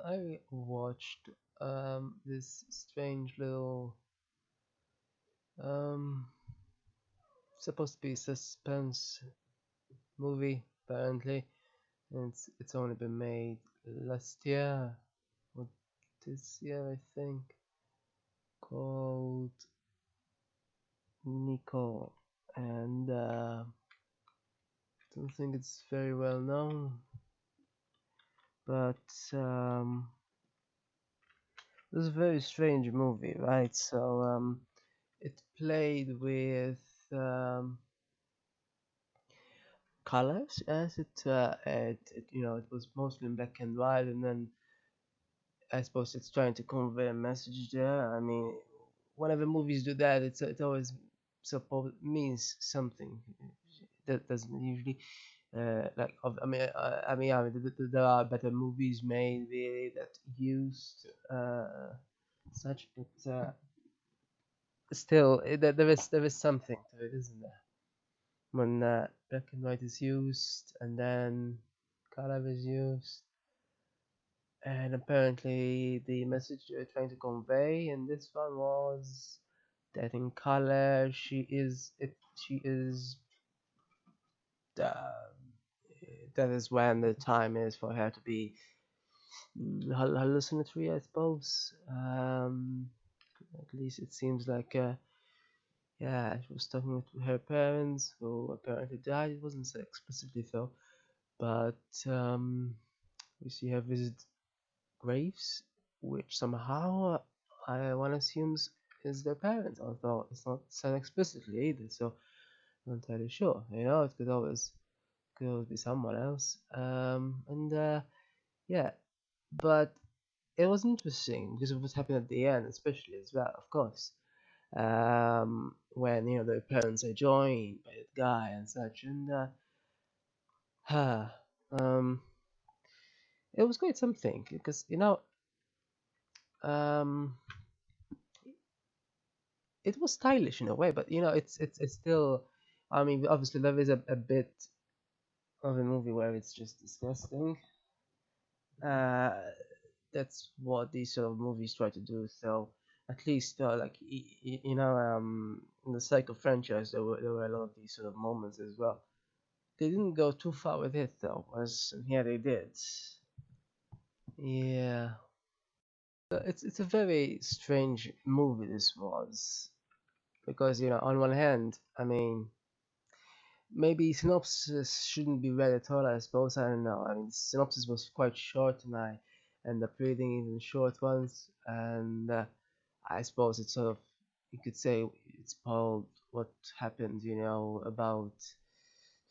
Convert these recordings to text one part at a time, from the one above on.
I watched this strange little um, supposed to be suspense movie apparently, and it's only been made last year or this year, I think, called Nicole, and don't think it's very well known, but it was a very strange movie, right? It played with um, colors as it was mostly in black and white, and then I suppose it's trying to convey a message there. I mean, whenever movies do that, it always supposed means something. That doesn't usually there are better movies made really that used such, but still there is something to it, isn't there? When black and white is used and then color is used, and apparently the message they're trying to convey in this one was that in color she is uh, that is when the time is for her to be hallucinatory, I suppose. At least it seems like yeah, she was talking with her parents who apparently died. It wasn't so explicitly so, but we see her visit graves, which somehow I one assumes is their parents, although it's not said explicitly either. So I'm not entirely sure. It could always be someone else. And yeah, but it was interesting because of what happened at the end, especially as well, of course. When the parents are joined by that guy and such, and um, it was quite something because um it was stylish in a way, but it's still. I mean, obviously there is a bit of a movie where it's just disgusting. Uh, that's what these sort of movies try to do. So at least like in the Psycho franchise, there were a lot of these sort of moments as well. They didn't go too far with it though, as here they did. Yeah, it's a very strange movie this was because on one hand, I mean maybe synopsis shouldn't be read at all, I suppose. I don't know. I mean, synopsis was quite short, and I ended up reading even short ones. And I suppose it's sort of, you could say, it spoiled what happened, about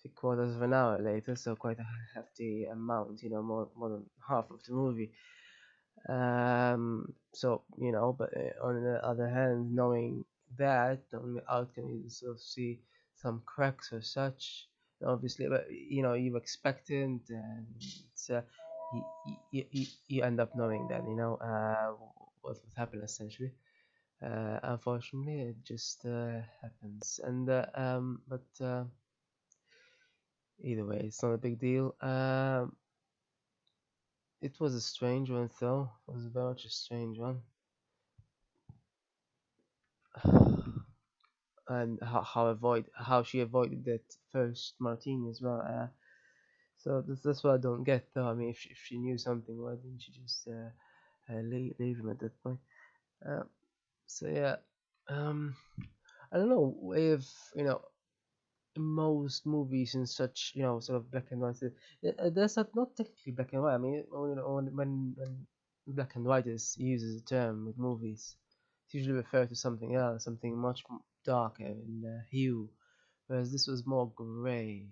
3/4 of an hour later. So quite a hefty amount, more than half of the movie. But on the other hand, knowing that, on the outcome, you sort of see some cracks or such. Obviously, but you expect it, and it's, you end up knowing that what would happen essentially. Unfortunately, it just happens, and but either way, it's not a big deal. It was a strange one, though. It was very much a strange one. And how she avoided that first martini as well. So that's what I don't get though. I mean, if she knew something, why didn't she just leave him at that point? Uh, so yeah, um, I don't know if you know most movies in such sort of black and white. That's not technically black and white. I mean, when black and white is used as a term with movies, it's usually referred to something else, something much darker in hue, whereas this was more grey.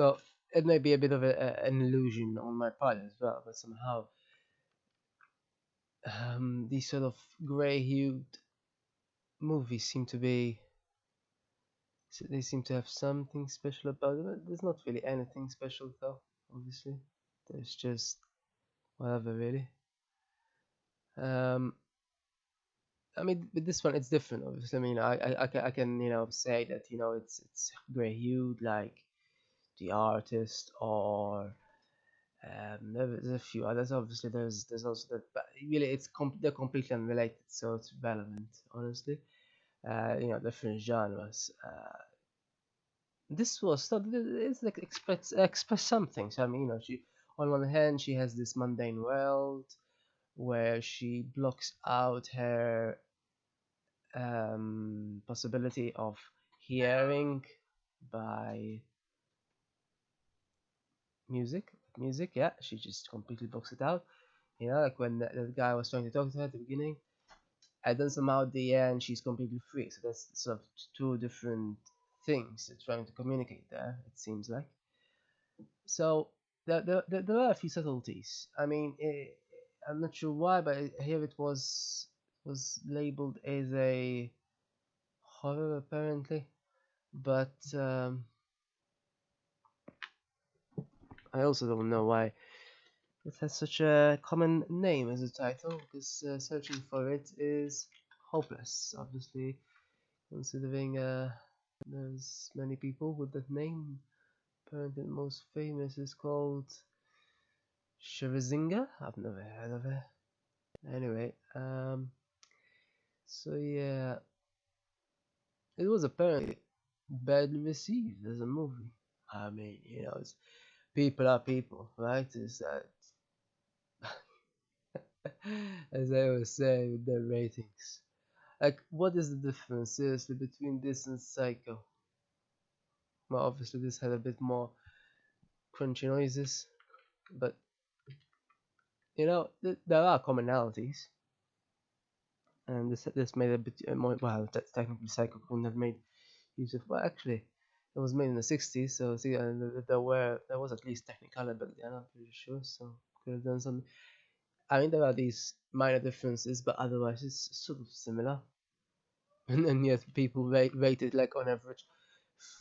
So it may be a bit of an illusion on my part as well, but somehow these sort of grey-hued movies they seem to have something special about them. There's not really anything special though, obviously. There's just whatever really. Um, I mean, with this one it's different. Obviously, I mean, I can say that it's grey-hued like the artist or There's a few others. Obviously, there's also that, but really, they're completely unrelated, so it's relevant, honestly. Different genres. This was not. It's like express something. So I mean, she on one hand she has this mundane world where she blocks out her possibility of hearing by music. Music, yeah, she just completely blocks it out. Like when the guy was trying to talk to her at the beginning, and then somehow at the end she's completely free. So that's sort of two different things it's trying to communicate there. It seems like. So there are a few subtleties. I mean, I'm not sure why, but here it was labeled as a horror apparently. But I also don't know why it has such a common name as a title, because searching for it is hopeless, obviously, considering there's many people with that name. Apparently, the most famous is called Shirazinga. I've never heard of it. Anyway, so yeah, it was apparently badly received as a movie. I mean, people are people, right? Is that as I was saying with the ratings? Like, what is the difference, seriously, between this and Psycho? Well, obviously, this had a bit more crunchy noises, but there are commonalities, and this made a bit more. Well, technically, Psycho couldn't have made use of. Well, actually, it was made in the '60s, so see, there was at least technical ability. I'm not pretty sure, so could have done something. I mean, there are these minor differences, but otherwise, it's sort of similar. And yet, people rated like on average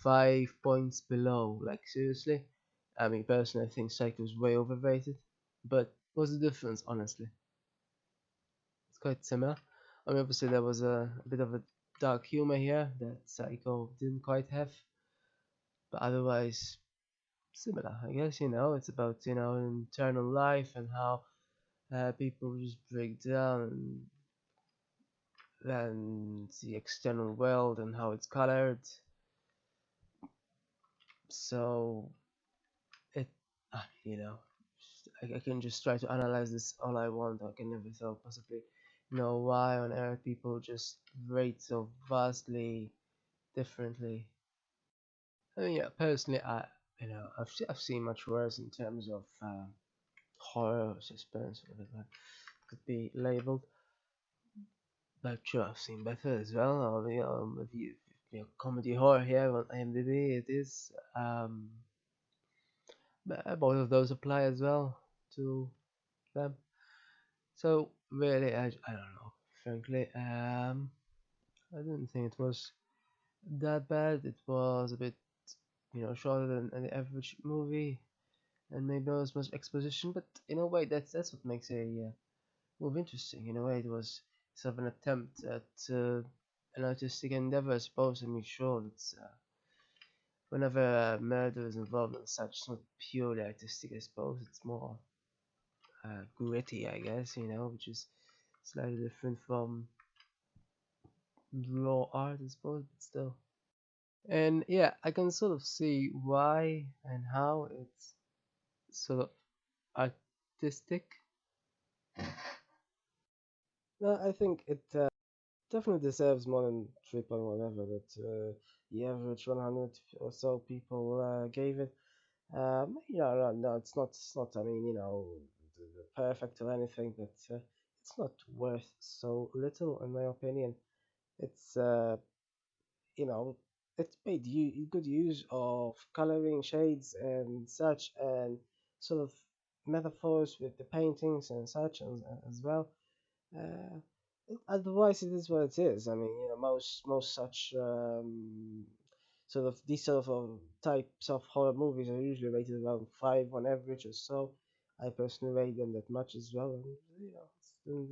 5 points below. Like, seriously? I mean, personally, I think Psycho is way overrated. But what's the difference, honestly? It's quite similar. I mean, obviously, there was a bit of a dark humor here that Psycho didn't quite have. But otherwise, similar, I guess. It's about, internal life and how people just break down and the external world and how it's colored. So it you know I can just try to analyze this all I want. I can never so possibly know why on earth people just rate so vastly differently. I mean, yeah, personally, I've seen much worse in terms of horror or suspense, whatever that could be labeled. But sure, I've seen better as well. Or if comedy horror here on IMDb, it is. But both of those apply as well to them. So really, I don't know. Frankly, I didn't think it was that bad. It was a bit, shorter than an average movie, and maybe not as much exposition. But in a way, that's what makes a movie interesting. In a way, it was sort of an attempt at an artistic endeavor, I suppose. I mean, sure, it's whenever murder is involved and such, it's not purely artistic, I suppose. It's more gritty, I guess. Which is slightly different from raw art, I suppose, but still. And yeah, I can sort of see why and how it's sort of artistic. No, I think it definitely deserves more than 3 point whatever that the average 100 or so people gave it. No, it's not. I mean, perfect or anything, but it's not worth so little, in my opinion. It's you know, it made good use of coloring shades and such, and sort of metaphors with the paintings and such as well. Uh, Otherwise, it is what it is. I mean, most such sort of these sort of types of horror movies are usually rated around 5 on average or so. I personally rate them that much as well, and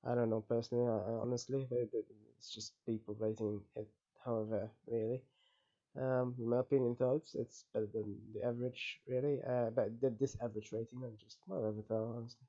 I don't know personally, honestly, but it's just people rating it however, really. In my opinion, though, it's better than the average, really. But this average rating, I'm just whatever, though, honestly.